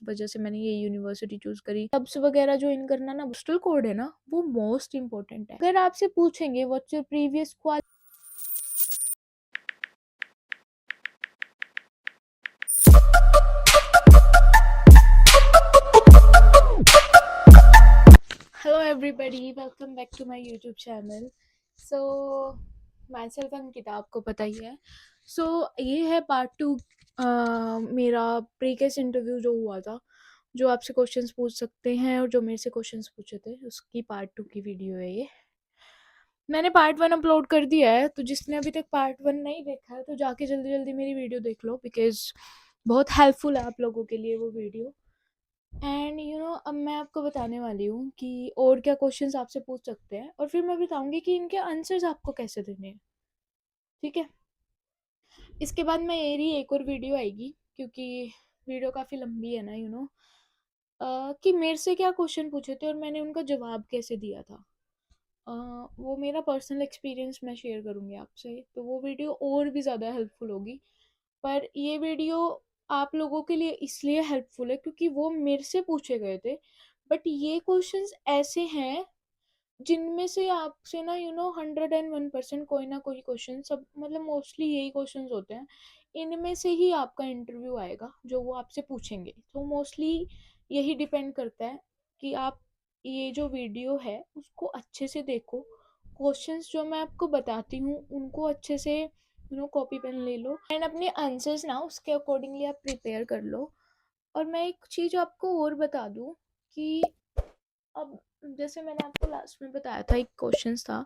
वजह से मैंने ये यूनिवर्सिटी चूज़ करी। हब्स वगैरह ज्वाइन करना ना, पोस्टल कोड है ना, वो मोस्ट इम्पोर्टेंट है। अगर आपसे पूछेंगे what's your previous hello everybody, welcome back to my YouTube channel. So myself Ankita, आपको पता ही है। सो ये है पार्ट 2 मेरा प्रीकेस इंटरव्यू जो हुआ था, जो आपसे क्वेश्चंस पूछ सकते हैं और जो मेरे से क्वेश्चंस पूछे थे, उसकी पार्ट 2 की वीडियो है ये। मैंने पार्ट 1 अपलोड कर दिया है, तो जिसने अभी तक पार्ट 1 नहीं देखा है तो जाके जल्दी जल्दी मेरी वीडियो देख लो, बिकॉज बहुत हेल्पफुल है आप लोगों के लिए वो वीडियो। एंड अब मैं आपको बताने वाली हूँ कि और क्या क्वेश्चंस आपसे पूछ सकते हैं, और फिर मैं बताऊंगी कि इनके आंसर्स आपको कैसे देने हैं। ठीक है, इसके बाद मेरी एक और वीडियो आएगी, क्योंकि वीडियो काफ़ी लंबी है ना, कि मेरे से क्या क्वेश्चन पूछे थे और मैंने उनका जवाब कैसे दिया था। वो मेरा पर्सनल एक्सपीरियंस मैं शेयर करूँगी आपसे, तो वो वीडियो और भी ज़्यादा हेल्पफुल होगी। पर ये वीडियो आप लोगों के लिए इसलिए हेल्पफुल है क्योंकि वो मेरे से पूछे गए थे, बट ये क्वेश्चंस ऐसे हैं जिनमें से आपसे ना 101% कोई ना कोई क्वेश्चन, सब मतलब मोस्टली यही क्वेश्चंस होते हैं, इनमें से ही आपका इंटरव्यू आएगा जो वो आपसे पूछेंगे। तो मोस्टली यही डिपेंड करता है कि आप ये जो वीडियो है उसको अच्छे से देखो, क्वेश्चंस जो मैं आपको बताती हूँ उनको अच्छे से कॉपी पेन ले लो, एंड अपने आंसर्स ना उसके अकॉर्डिंगली आप प्रिपेयर कर लो। और मैं एक चीज़ आपको और बता दूँ कि अब जैसे मैंने आपको लास्ट में बताया था, एक क्वेश्चन था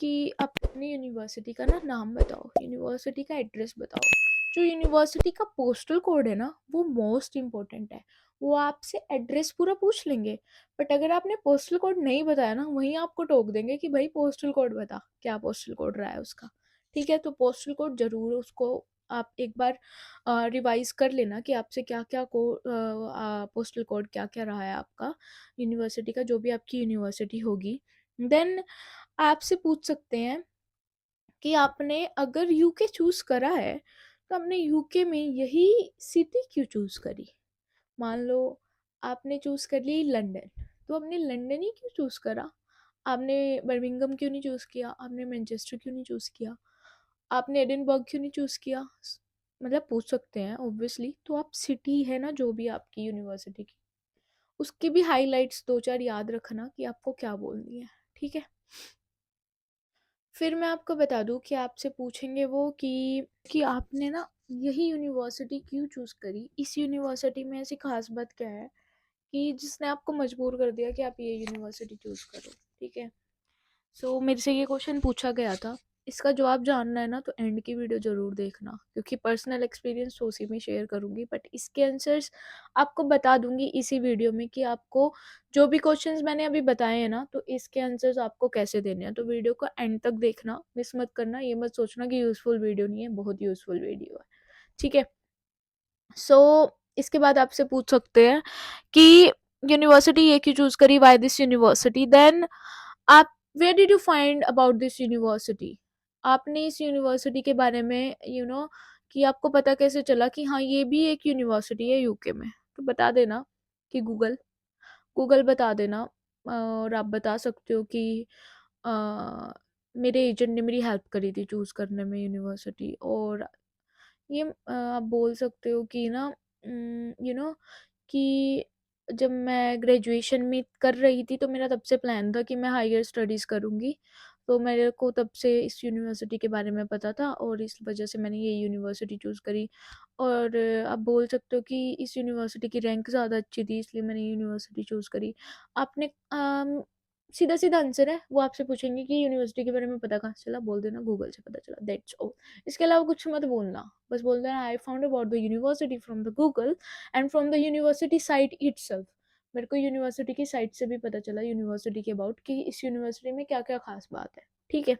कि आप अपनी यूनिवर्सिटी का ना नाम बताओ, यूनिवर्सिटी का एड्रेस बताओ। जो यूनिवर्सिटी का पोस्टल कोड है ना, वो मोस्ट इम्पोर्टेंट है। वो आपसे एड्रेस पूरा पूछ लेंगे, बट अगर आपने पोस्टल कोड नहीं बताया ना, वहीं आपको टोक देंगे कि भाई पोस्टल कोड बता, क्या पोस्टल कोड रहा है उसका। ठीक है, तो पोस्टल कोड जरूर उसको आप एक बार रिवाइज कर लेना कि आपसे क्या क्या पोस्टल कोड क्या क्या रहा है आपका यूनिवर्सिटी का, जो भी आपकी यूनिवर्सिटी होगी। देन आपसे पूछ सकते हैं कि आपने अगर यूके चूज करा है तो आपने यूके में यही सिटी क्यों चूज करी। मान लो आपने चूज कर ली लंदन, तो आपने लंदन ही क्यों चूज करा। आपने बर्मिंघम क्यों नहीं चूज किया, आपने मैनचेस्टर क्यों नहीं चूज किया, आपने एडिनबर्ग क्यों नहीं चूज किया। मतलब पूछ सकते हैं ऑब्वियसली। तो आप सिटी है ना जो भी आपकी यूनिवर्सिटी की, उसकी भी हाइलाइट्स दो चार याद रखना कि आपको क्या बोलनी है। ठीक है, फिर मैं आपको बता दूं कि आपसे पूछेंगे वो कि आपने ना यही यूनिवर्सिटी क्यों चूज़ करी, इस यूनिवर्सिटी में ऐसी खास बात क्या है कि जिसने आपको मजबूर कर दिया कि आप ये यूनिवर्सिटी चूज़ करो। ठीक है, सो मेरे से ये क्वेश्चन पूछा गया था, इसका जवाब जानना है ना तो एंड की वीडियो ज़रूर देखना, क्योंकि पर्सनल एक्सपीरियंस तो उसी में शेयर करूँगी, बट इसके आंसर्स आपको बता दूंगी इसी वीडियो में कि आपको जो भी क्वेश्चंस मैंने अभी बताए हैं ना, तो इसके आंसर्स आपको कैसे देने हैं। तो वीडियो को एंड तक देखना, मिस मत करना, ये मत सोचना कि यूज़फुल वीडियो नहीं है, बहुत यूज़फुल वीडियो है। ठीक है, सो इसके बाद आपसे पूछ सकते हैं कि यूनिवर्सिटी ये क्यों चूज करी, वाई दिस यूनिवर्सिटी। देन आप where did you find about this university, आपने इस यूनिवर्सिटी के बारे में कि आपको पता कैसे चला कि हाँ ये भी एक यूनिवर्सिटी है यूके में। तो बता देना कि गूगल गूगल बता देना। और आप बता सकते हो कि अ, मेरे एजेंट ने मेरी हेल्प करी थी चूज़ करने में यूनिवर्सिटी। और ये आप बोल सकते हो कि ना कि जब मैं ग्रेजुएशन में कर रही थी तो मेरा तब से प्लान था कि मैं हायर स्टडीज़ करूँगी, तो मेरे को तब से इस यूनिवर्सिटी के बारे में पता था और इस वजह से मैंने ये यूनिवर्सिटी चूज़ करी। और आप बोल सकते हो कि इस यूनिवर्सिटी की रैंक ज़्यादा अच्छी थी, इसलिए मैंने यूनिवर्सिटी चूज़ करी। आपने सीधा सीधा आंसर है, वो आपसे पूछेंगे कि यूनिवर्सिटी के बारे में पता कहाँ से चला, बोल देना गूगल से पता चला, दैट्स ऑल। इसके अलावा कुछ मत बोलना, बस बोल देना I found about the university from the Google and from the university site itself. मेरे को यूनिवर्सिटी की साइट से भी पता चला यूनिवर्सिटी के अबाउट कि इस यूनिवर्सिटी में क्या क्या खास बात है। ठीक है,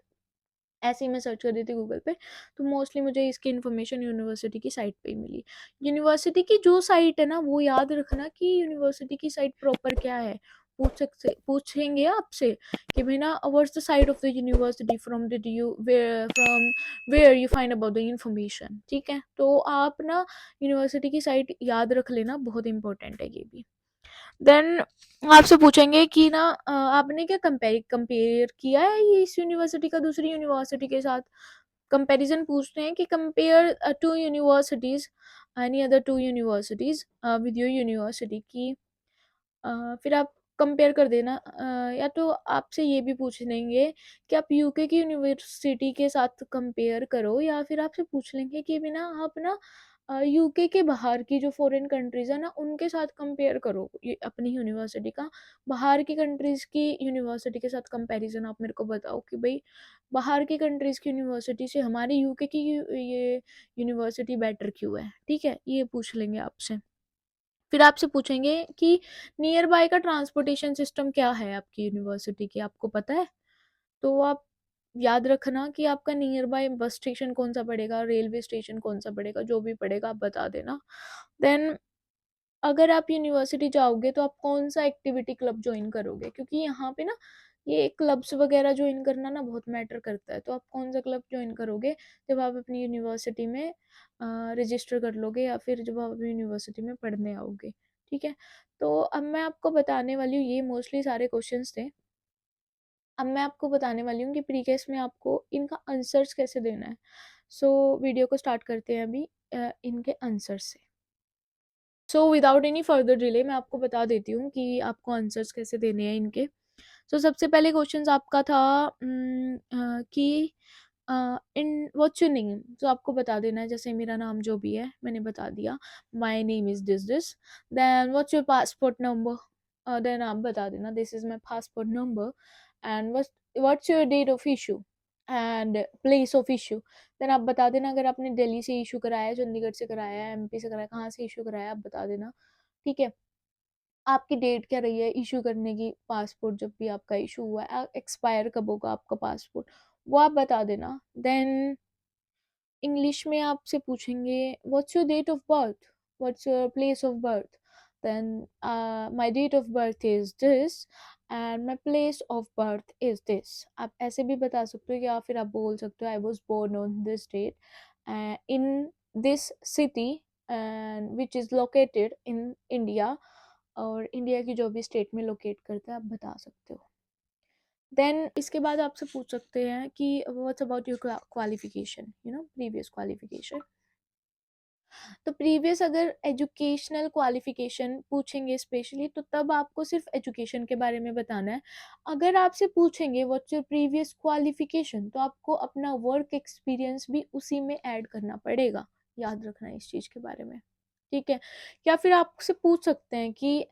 ऐसे ही मैं सर्च कर रही थी गूगल पे, तो मोस्टली मुझे इसकी इन्फॉर्मेशन यूनिवर्सिटी की साइट पे ही मिली। यूनिवर्सिटी की जो साइट है ना, वो याद रखना कि यूनिवर्सिटी की साइट प्रॉपर क्या है, पूछेंगे आपसे कि भाई ना what's the side of the university from where you find about the information, ठीक है। तो आप ना यूनिवर्सिटी की साइट याद रख लेना, बहुत इंपॉर्टेंट है ये भी। देन आपसे पूछेंगे कि ना आपने क्या कंपेयर किया है ये इस यूनिवर्सिटी का दूसरी यूनिवर्सिटी के साथ। कंपैरिजन पूछते हैं कि compare two universities, any other two universities with your university की। फिर आप कंपेयर कर देना, या तो आपसे ये भी पूछ लेंगे कि आप यूके की यूनिवर्सिटी के साथ कंपेयर करो, या फिर आपसे पूछ लेंगे कि बिना आप ना यूके के बाहर की जो फॉरेन कंट्रीज है ना उनके साथ कंपेयर करो ये अपनी यूनिवर्सिटी का। बाहर की कंट्रीज की यूनिवर्सिटी के साथ कंपैरिजन आप मेरे को बताओ कि भाई बाहर की कंट्रीज की यूनिवर्सिटी से हमारी यूके की ये यूनिवर्सिटी बेटर क्यों है, ठीक है, ये पूछ लेंगे आपसे। फिर आपसे पूछेंगे कि नियर बाय का ट्रांसपोर्टेशन सिस्टम क्या है आपकी यूनिवर्सिटी की, आपको पता है? तो आप याद रखना कि आपका नियर बाय बस स्टेशन कौन सा पड़ेगा, रेलवे स्टेशन कौन सा पड़ेगा, जो भी पड़ेगा आप बता देना। देन अगर आप यूनिवर्सिटी जाओगे तो आप कौन सा एक्टिविटी क्लब ज्वाइन करोगे, क्योंकि यहाँ पे ना ये क्लब्स वगैरह ज्वाइन करना ना बहुत मैटर करता है। तो आप कौन सा क्लब ज्वाइन करोगे जब आप अपनी यूनिवर्सिटी में रजिस्टर कर लोगे, या फिर जब आप यूनिवर्सिटी में पढ़ने आओगे, ठीक है। तो अब मैं आपको बताने वाली हूँ, ये मोस्टली सारे क्वेश्चंस थे। अब मैं आपको बताने वाली हूँ कि प्री केस में आपको इनका आंसर्स कैसे देना है। सो वीडियो को स्टार्ट करते हैं अभी इनके आंसर से। So without any further delay मैं आपको बता देती हूँ कि आपको आंसर्स कैसे देने हैं इनके। सो सबसे पहले क्वेश्चन आपका था कि इन व्हाट्स योर नेम, तो आपको बता देना है जैसे मेरा नाम जो भी है मैंने बता दिया, my name is this. Then what's your passport number, then आप बता देना this is my passport number. And what's your date of issue and place of issue. Then आप बता देना अगर आपने दिल्ली से इशू कराया है, चंडीगढ़ से कराया है, एमपी से कराया, कहाँ से इशू कराया आप बता देना, ठीक है। आपकी डेट क्या रही है इशू करने की, पासपोर्ट जब भी आपका इशू हुआ है, एक्सपायर कब होगा आपका पासपोर्ट, वो आप बता देना। देन इंग्लिश में आपसे पूछेंगे what's your date of birth, what's your place of birth. Then my date of birth is this and my place of birth is this. आप ऐसे भी बता सकते हो, या फिर आप बोल सकते हो I was born on this date in this city and which is located in India, और इंडिया की जो भी स्टेट में लोकेट करता है आप बता सकते हो। देन इसके बाद आपसे पूछ सकते हैं कि what's about your qualification, previous qualification. तो प्रीवियस अगर एजुकेशनल क्वालिफिकेशन पूछेंगे स्पेशली, तो तब आपको सिर्फ एजुकेशन के बारे में बताना है। अगर आपसे पूछेंगे व्हाट्स योर प्रीवियस क्वालिफिकेशन, तो आपको अपना वर्क एक्सपीरियंस भी उसी में ऐड करना पड़ेगा, याद रखना इस चीज़ के बारे में, ठीक है। या फिर आपसे पूछ सकते हैं कि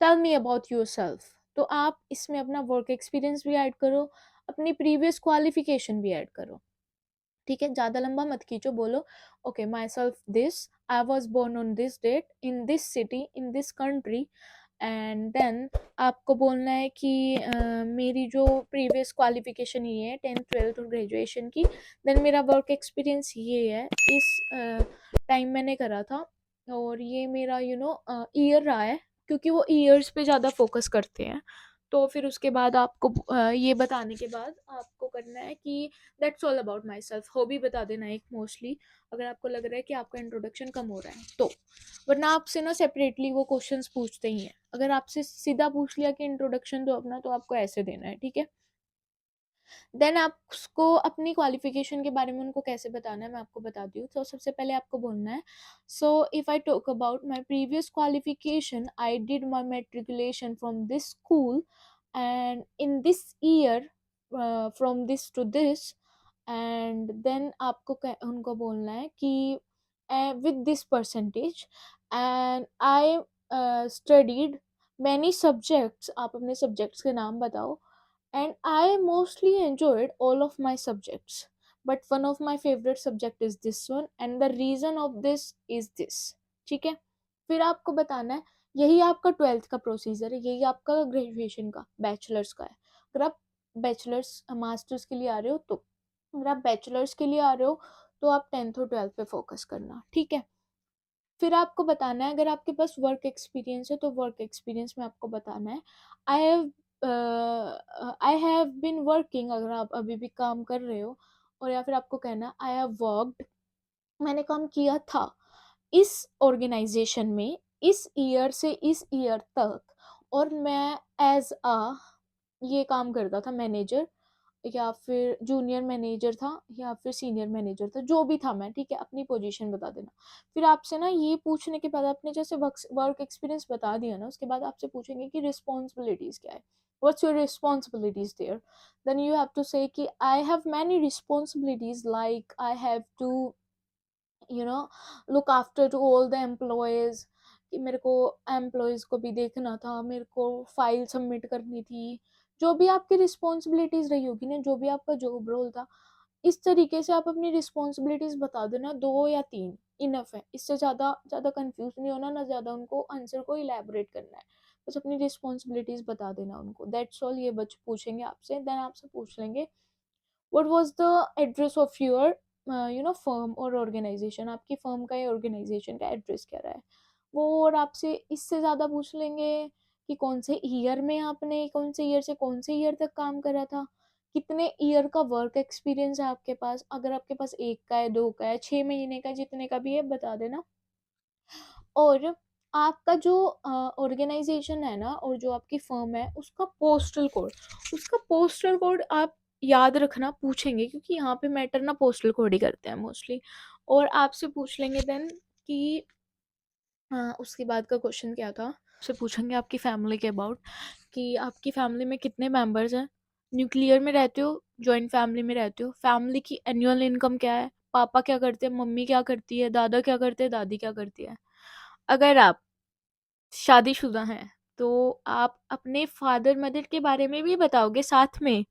टेल मी अबाउट योरसेल्फ, तो आप इसमें अपना वर्क एक्सपीरियंस भी ऐड करो, अपनी प्रीवियस क्वालिफिकेशन भी ऐड करो, ठीक है। ज़्यादा लंबा मत खींचो, बोलो okay myself this, I was born on this date in this city in this country. And then आपको बोलना है कि मेरी जो प्रीवियस क्वालिफिकेशन ये है 10th 12th और ग्रेजुएशन की। देन मेरा वर्क एक्सपीरियंस ये है, इस टाइम मैंने करा था, और ये मेरा ईयर रहा है, क्योंकि वो ईयर्स पे ज़्यादा फोकस करते हैं। तो फिर उसके बाद आपको ये बताने के बाद आपको करना है कि that's all about my self, hobby बता देना एक मोस्टली, अगर आपको लग रहा है कि आपका इंट्रोडक्शन कम हो रहा है तो। वरना आपसे ना सेपरेटली वो क्वेश्चंस पूछते ही हैं, अगर आपसे सीधा पूछ लिया कि इंट्रोडक्शन दो अपना, तो आपको ऐसे देना है, ठीक है। देन आप उसको अपनी क्वालिफिकेशन के बारे में उनको कैसे बताना है मैं आपको बता दी हूँ। तो सबसे पहले आपको बोलना है so if I talk about my previous qualification, I did my matriculation from this school and in this year from this to this. And then आपको उनको बोलना है कि with this percentage and I studied many subjects, आप अपने subjects के नाम बताओ। And I mostly enjoyed all of my subjects, but one of my favorite subject is this one, and the reason of this is this, ठीक है। फिर आपको बताना है, यही आपका 12th का प्रोसीजर है, यही आपका ग्रेजुएशन का बैचलर्स का है। अगर आप बैचलर्स मास्टर्स के लिए आ रहे हो तो, अगर आप बैचलर्स के लिए आ रहे हो तो आप 10th और 12th पे फोकस करना, ठीक है। फिर आपको बताना है, अगर आपके पास वर्क एक्सपीरियंस है तो वर्क एक्सपीरियंस में आपको बताना है I have I have been working, अगर आप अभी भी काम कर रहे हो। और या फिर आपको कहना आई हैव वर्कड, मैंने काम किया था इस ऑर्गेनाइजेशन में इस ईयर से इस ईयर तक, और मैं एज अ ये काम करता था, मैनेजर या फिर जूनियर मैनेजर था या फिर सीनियर मैनेजर था, जो भी था मैं, ठीक है, अपनी पोजीशन बता देना। फिर आपसे ना ये पूछने के बाद, आपने जैसे वर्क एक्सपीरियंस बता दिया ना, उसके बाद आपसे पूछेंगे कि रिस्पॉन्सिबिलिटीज क्या है, what's your responsibilities there. Then you have to say कि I have many responsibilities, like I have to look after to all the employees, कि मेरे को एम्प्लॉयज को भी देखना था, मेरे को फाइल सबमिट करनी थी, जो भी आपकी रिस्पॉन्सिबिलिटीज रही होगी ना, जो भी आपका जॉब रोल था, इस तरीके से आप अपनी रिस्पॉन्सिबिलिटीज बता देना, 2 या 3 इनफ है, इससे ज़्यादा ज़्यादा कंफ्यूज नहीं होना, ना ज़्यादा उनको आंसर को इलेबोरेट करना है, बस अपनी रिस्पॉन्सिबिलिटीज बता देना उनको, दैट्स ऑल। ये बच्चे पूछेंगे आपसे, देन आपसे पूछ लेंगे what was the address of your firm और ऑर्गेनाइजेशन, आपकी फर्म का या ऑर्गेनाइजेशन का एड्रेस क्या रहा है वो। और आपसे इससे ज़्यादा पूछ लेंगे कि कौन से ईयर में आपने, कौन से ईयर से कौन से ईयर तक काम करा था, कितने ईयर का वर्क एक्सपीरियंस है आपके पास, अगर आपके पास 1 का है, 2 का है, 6 महीने का, जितने का भी है बता देना। और आपका जो ऑर्गेनाइजेशन है ना, और जो आपकी फर्म है, उसका पोस्टल कोड आप याद रखना, पूछेंगे, क्योंकि यहाँ पे मैटर ना पोस्टल कोड ही करते हैं मोस्टली। और आपसे पूछ लेंगे देन कि उसके बाद का क्वेश्चन क्या था, आपसे पूछेंगे आपकी फैमिली के अबाउट, कि आपकी फैमिली में कितने मेंबर्स हैं, न्यूक्लियर में रहते हो, जॉइंट फैमिली में रहते हो, फैमिली की एनुअल इनकम क्या है, पापा क्या करते हैं, मम्मी क्या करती है, दादा क्या करते हैं, दादी क्या करती है। अगर आप शादीशुदा हैं तो आप अपने फादर मदर के बारे में भी बताओगे, साथ में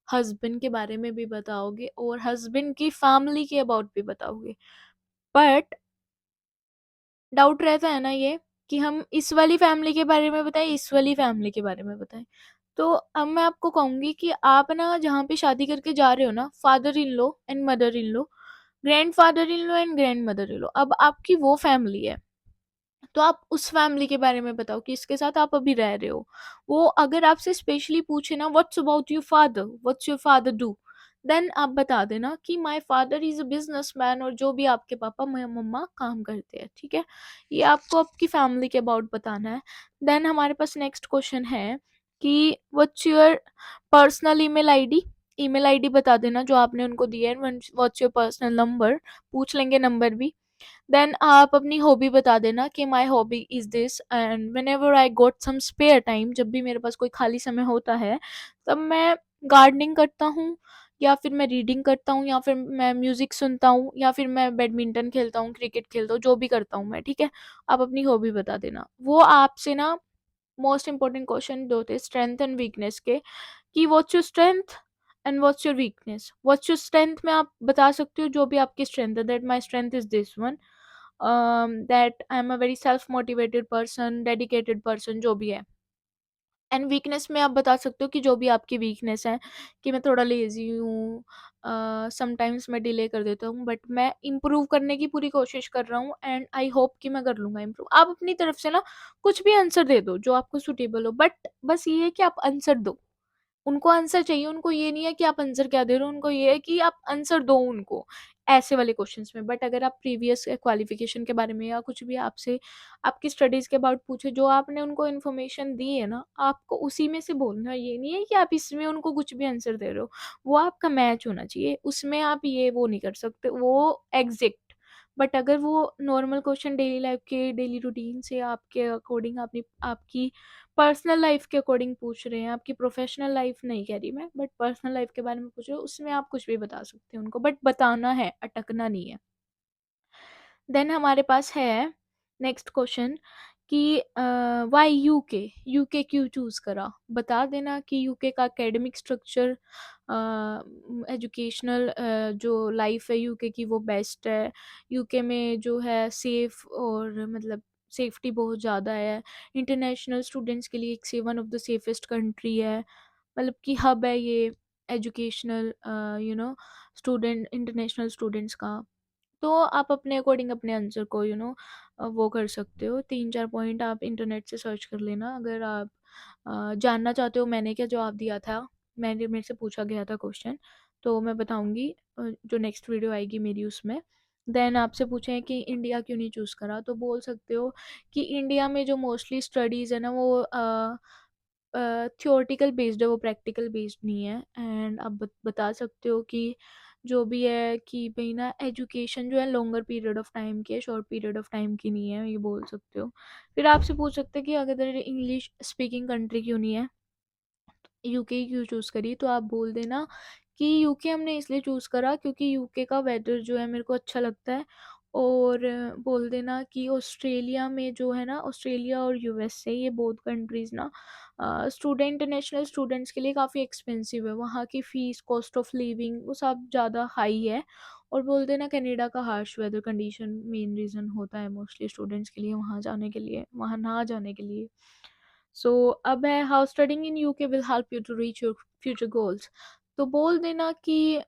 हस्बैंड के बारे में भी बताओगे, और हस्बैंड की फैमिली के अबाउट भी बताओगे। बट डाउट रहता है ना ये, कि हम इस वाली फैमिली के बारे में बताएं, इस वाली फैमिली के बारे में बताएं। तो अब मैं आपको कहूंगी कि आप ना जहाँ पे शादी करके जा रहे हो ना, father in law and mother in law, grandfather in law and grandmother in law, अब आपकी वो फैमिली है, तो आप उस फैमिली के बारे में बताओ कि इसके साथ आप अभी रह रहे हो। वो अगर आपसे स्पेशली पूछे ना what's about your father, what's your father do, then आप बता देना कि my father is a businessman, और जो भी आपके पापा मम्मा काम करते हैं, ठीक है। ये आपको आपकी फैमिली के अबाउट बताना है। देन हमारे पास नेक्स्ट क्वेश्चन है कि what's your personal email ID, email ID बता देना जो आपने उनको दिया है। व्हाट्स योर पर्सनल नंबर, पूछ लेंगे नंबर भी। देन आप अपनी हॉबी बता देना कि my hobby is this, and whenever I got some spare time, जब भी मेरे पास कोई खाली समय होता है तब मैं गार्डनिंग करता हूँ, या फिर मैं रीडिंग करता हूँ, या फिर मैं म्यूज़िक सुनता हूँ, या फिर मैं बैडमिंटन खेलता हूँ, क्रिकेट खेलता हूँ, जो भी करता हूँ मैं, ठीक है। आप अपनी हॉबी बता देना। वो आपसे ना मोस्ट इंपॉर्टेंट क्वेश्चन दो थे स्ट्रेंथ एंड वीकनेस के, कि what's your strength and what's your weakness. What's your strength में आप बता सकते हो जो भी आपकी स्ट्रेंथ है, that my strength is this one, that I am a very self motivated person, dedicated person, जो भी है। एंड वीकनेस में आप बता सकते हो कि जो भी आपकी वीकनेस है, कि मैं थोड़ा लेजी हूँ, समटाइम्स मैं डिले कर देता हूँ, बट मैं इम्प्रूव करने की पूरी कोशिश कर रहा हूँ, एंड आई होप कि मैं कर लूँगा इम्प्रूव। आप अपनी तरफ से ना कुछ भी आंसर दे दो जो आपको सुटेबल हो, बट बस ये है कि आप आंसर दो। उनको आंसर चाहिए, उनको ये नहीं है कि आप आंसर क्या दे रहे हो, उनको ये है कि आप आंसर दो उनको, ऐसे वाले क्वेश्चंस में। बट अगर आप प्रीवियस क्वालिफिकेशन के बारे में या कुछ भी आपसे आपकी स्टडीज के अबाउट पूछे, जो आपने उनको इन्फॉर्मेशन दी है ना, आपको उसी में से बोलना। ये नहीं है कि आप इसमें उनको कुछ भी आंसर दे रहे हो, वो आपका मैच होना चाहिए, उसमें आप ये वो नहीं कर सकते, वो एग्जैक्ट। बट अगर वो नॉर्मल क्वेश्चन डेली लाइफ के, डेली रूटीन से आपके अकॉर्डिंग, अपनी आपकी पर्सनल लाइफ के अकॉर्डिंग पूछ रहे हैं, आपकी प्रोफेशनल लाइफ नहीं कह रही मैं, बट पर्सनल लाइफ के बारे में पूछ रहे हो, उसमें आप कुछ भी बता सकते हैं उनको, बट बताना है, अटकना नहीं है। देन हमारे पास है नेक्स्ट क्वेश्चन कि वाई यूके, यूके क्यों चूज करा, बता देना कि यूके का एकेडमिक स्ट्रक्चर, एजुकेशनल जो लाइफ है यूके की वो बेस्ट है। यूके में जो है सेफ, और मतलब सेफ्टी बहुत ज़्यादा है, इंटरनेशनल स्टूडेंट्स के लिए एक one of the safest country है, मतलब कि हब है ये एजुकेशनल, स्टूडेंट, इंटरनेशनल स्टूडेंट्स का। तो आप अपने अकॉर्डिंग अपने आंसर को वो कर सकते हो। 3-4 पॉइंट आप इंटरनेट से सर्च कर लेना अगर आप जानना चाहते हो मैंने क्या जवाब दिया था। मेरे से पूछा गया था क्वेश्चन, तो मैं बताऊँगी जो नेक्स्ट वीडियो आएगी मेरी उसमें। देन आपसे पूछें कि इंडिया क्यों नहीं चूज़ करा, तो बोल सकते हो कि इंडिया में जो मोस्टली स्टडीज़ है ना वो थ्योरेटिकल बेस्ड है, वो प्रैक्टिकल बेस्ड नहीं है। एंड आप बता सकते हो कि जो भी है कि भाई ना एजुकेशन जो है लॉन्गर पीरियड ऑफ टाइम की है, शॉर्ट पीरियड ऑफ टाइम की नहीं है, ये बोल सकते हो। फिर आपसे पूछ सकते हैं कि अगर इंग्लिश स्पीकिंग कंट्री क्यों नहीं है, यूके क्यों चूज़ करी, तो आप बोल देना कि यूके हमने इसलिए चूज़ करा क्योंकि यूके का वेदर जो है मेरे को अच्छा लगता है। और बोल देना कि ऑस्ट्रेलिया में जो है ना, ऑस्ट्रेलिया और यूएसए ये बोथ कंट्रीज़ ना स्टूडेंट इंटरनेशनल स्टूडेंट्स के लिए काफ़ी एक्सपेंसिव है, वहाँ की फ़ीस कॉस्ट ऑफ लिविंग वो सब ज़्यादा हाई है। और बोल देना कनाडा का harsh weather condition main reason होता है मोस्टली स्टूडेंट्स के लिए वहाँ जाने के लिए, वहाँ ना जाने के लिए। सो अब है how studying in UK will help you to reach your future goals. तो बोल देना कि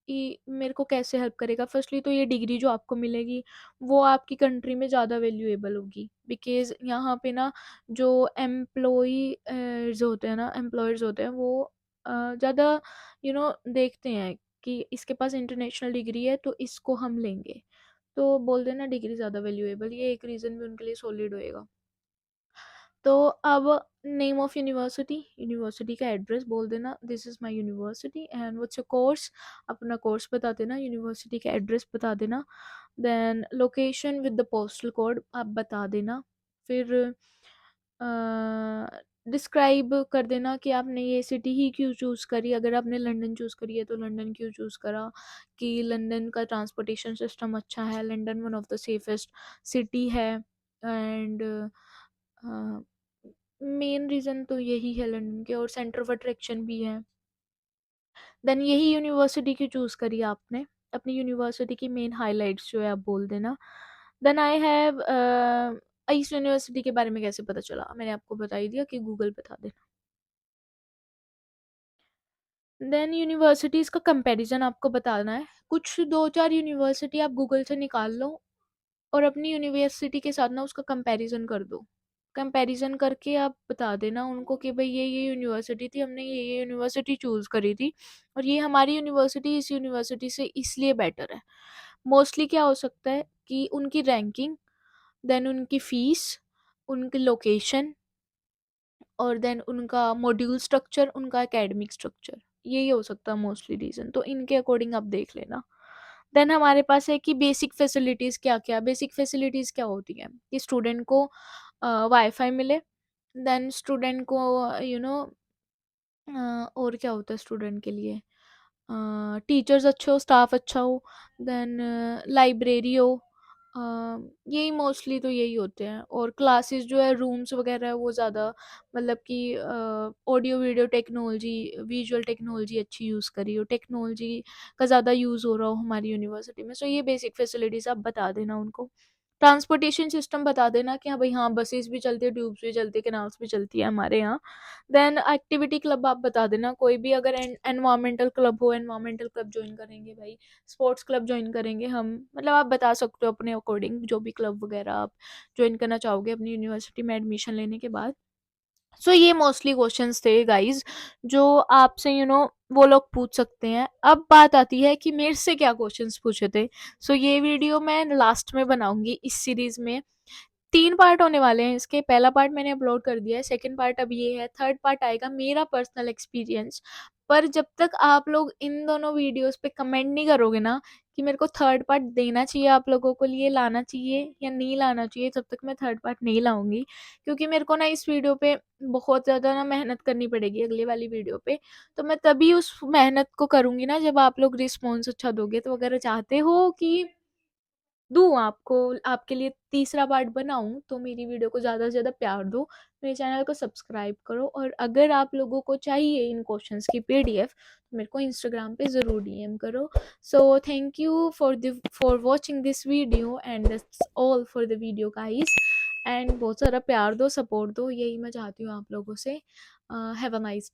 ये मेरे को कैसे हेल्प करेगा। फर्स्टली तो ये डिग्री जो आपको मिलेगी वो आपकी कंट्री में ज़्यादा वैल्यूएबल होगी, बिकॉज़ यहाँ पे ना जो एम्प्लॉयर्स होते हैं वो ज़्यादा देखते हैं कि इसके पास इंटरनेशनल डिग्री है तो इसको हम लेंगे। तो बोल देना डिग्री ज़्यादा वैल्यूएबल, ये एक रीज़न भी उनके लिए सॉलिड होएगा। तो अब नेम ऑफ यूनिवर्सिटी, यूनिवर्सिटी का एड्रेस बोल देना this is my university and what's your course, अपना कोर्स बता देना, यूनिवर्सिटी का एड्रेस बता देना। Then location with the postal code आप बता देना। फिर डिस्क्राइब कर देना कि आपने ये सिटी ही क्यों चूज़ करी, अगर आपने लंदन चूज़ करी है तो लंदन क्यों चूज़ करा, कि लंदन का ट्रांसपोर्टेशन सिस्टम अच्छा है, London one of the safest city है। एंड मेन रीज़न तो यही है लंदन के, और सेंटर ऑफ अट्रैक्शन भी है। देन यही यूनिवर्सिटी क्यों चूज़ करी आपने, अपनी यूनिवर्सिटी की मेन हाइलाइट्स जो है आप बोल देना। देन आई हैव इस यूनिवर्सिटी के बारे में कैसे पता चला, मैंने आपको बता ही दिया कि गूगल बता देना। देन यूनिवर्सिटीज़ का कंपैरिजन आपको बताना है, कुछ 2-4 यूनिवर्सिटी आप गूगल से निकाल लो और अपनी यूनिवर्सिटी के साथ ना उसका कंपैरिजन कर दो। कंपैरिजन करके आप बता देना उनको कि भाई ये यूनिवर्सिटी थी, हमने ये यूनिवर्सिटी चूज़ करी थी और ये हमारी यूनिवर्सिटी इस यूनिवर्सिटी से इसलिए बेटर है। मोस्टली क्या हो सकता है कि उनकी रैंकिंग, देन उनकी फ़ीस, उनकी लोकेशन और देन उनका मॉड्यूल स्ट्रक्चर, उनका एकेडमिक स्ट्रक्चर, यही हो सकता है मोस्टली रीज़न, तो इनके अकॉर्डिंग आप देख लेना। देन हमारे पास है कि बेसिक फैसिलिटीज़ क्या-क्या, बेसिक फैसिलिटीज़ क्या होती हैं कि स्टूडेंट को वाईफ़ाई मिले, देन स्टूडेंट को यू नो और क्या होता है स्टूडेंट के लिए, टीचर्स अच्छे हो, स्टाफ अच्छा हो, देन लाइब्रेरी हो, अ, यही मोस्टली तो यही होते हैं। और क्लासेस जो है रूम्स वगैरह वो ज़्यादा मतलब कि audio video technology, visual technology अच्छी यूज़ करी हो, टेक्नोलॉजी का ज़्यादा यूज़ हो रहा हो हमारी यूनिवर्सिटी में। सो ये बेसिक फैसिलिटीज़ आप बता देना उनको। ट्रांसपोर्टेशन सिस्टम बता देना कि हाँ भाई हाँ, बसेस भी चलती है, ट्यूब्स भी चलती है, कैनाल्स भी चलती है हमारे यहाँ। देन एक्टिविटी क्लब आप बता देना, कोई भी अगर एनवायरमेंटल क्लब हो, एनवायरमेंटल क्लब ज्वाइन करेंगे भाई, स्पोर्ट्स क्लब ज्वाइन करेंगे हम, मतलब आप बता सकते हो अपने अकॉर्डिंग जो भी क्लब वगैरह आप ज्वाइन करना चाहोगे अपनी यूनिवर्सिटी में एडमिशन लेने के बाद। सो ये मोस्टली क्वेश्चंस थे गाइज जो आपसे वो लोग पूछ सकते हैं। अब बात आती है कि मेरे से क्या क्वेश्चंस पूछे थे। सो ये वीडियो मैं लास्ट में बनाऊंगी इस सीरीज में। 3 पार्ट होने वाले हैं इसके, पहला पार्ट मैंने अपलोड कर दिया है, सेकंड पार्ट अब ये है, थर्ड पार्ट आएगा मेरा पर्सनल एक्सपीरियंस। पर जब तक आप लोग इन दोनों वीडियोस पे कमेंट नहीं करोगे ना कि मेरे को थर्ड पार्ट देना चाहिए, आप लोगों को लिए लाना चाहिए या नहीं लाना चाहिए, तब तक मैं थर्ड पार्ट नहीं लाऊंगी। क्योंकि मेरे को ना इस वीडियो पे बहुत ज़्यादा ना मेहनत करनी पड़ेगी अगली वाली वीडियो पे। तो मैं तभी उस मेहनत को करूँगी ना जब आप लोग रिस्पॉन्स अच्छा दोगे। तो अगर चाहते हो कि दूँ आपको, आपके लिए तीसरा पार्ट बनाऊँ, तो मेरी वीडियो को ज़्यादा से ज़्यादा प्यार दो, मेरे चैनल को सब्सक्राइब करो, और अगर आप लोगों को चाहिए इन क्वेश्चंस की पीडीएफ तो मेरे को इंस्टाग्राम पे ज़रूर डीएम करो। So thank you for watching this video and that's all for the video guys. And बहुत सारा प्यार दो, सपोर्ट दो, यही मैं चाहती हूँ आप लोगों से। Have a nice day.